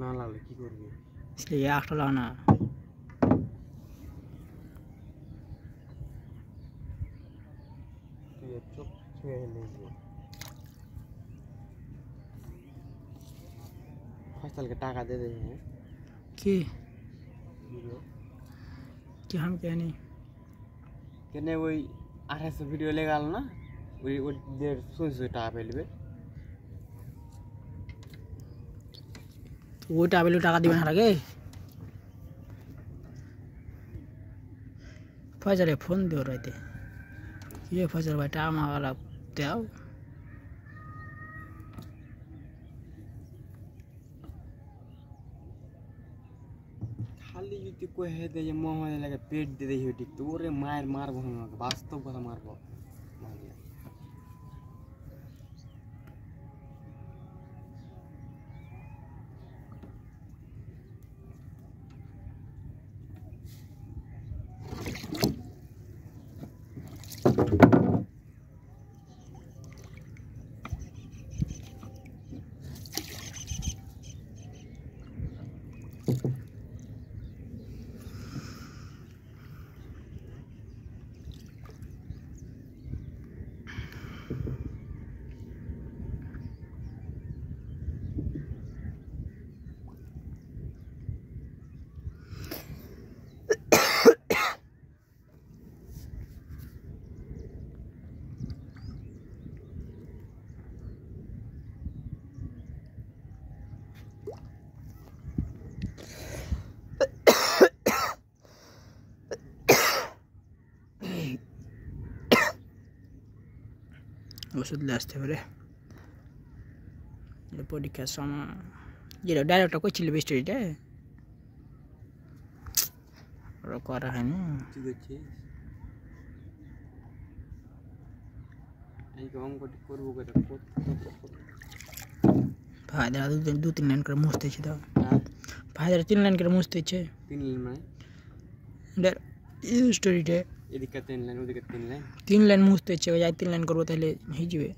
না লাগলে কি করবি? इसलिए একটা লাও না। তুই চোখ ছুঁয়ে নিয়ে फैसल के टाका दे दे हैं कि वीडियो कि हम क्या नहीं केने वही 800 वीडियो लेगा ना वही वो देर सुन टाका पे लेबे वो टाबेलो टाका दिबेन हारागे फजरे फोन दियो रहते ये फजर भाई टामा वाला देओ खाली जुती कोई है दे ये मोह लगे पेट दे दे हिटी तोरे मार मार बहन वास्तव কথা মারবো ওষুধ আসতে পারে পরীক্ষার সময় যেটা ডাইরেক্টটা করছিল স্টোরিটা ওরা করা হয়নি ঠিক আছে এই অঙ্কটি করবো কত ফায়দা দু তিন লাইন করে মুছতে ইচ্ছে দাও ফায়দা 3 লাইন করে মুছতে ইচ্ছে 3 লাইন মানে স্টোরিটা এদিকে 3 লাইন ওদিকে 3 লাইন 3 লাইন মুছতে ইচ্ছে যাই 3 লাইন করবো তাহলে হয়ে যাবে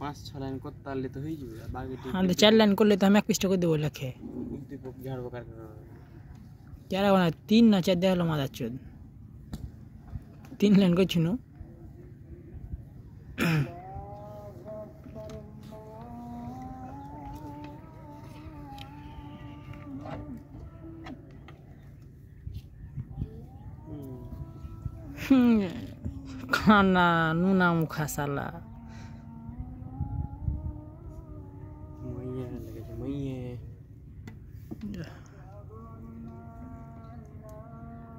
5-6 লাইন করতে পারলে তো হয়ে যাবে বাকি हाँ तो 4 लाइन कर ले तो हम एक पृष्ठ को देवो लिखे दीपक झाड़ बकार क्या रहा 3 ना 4 दे लो मादा चोद 3 लाइन को छुनो खाना नूना मुखा साला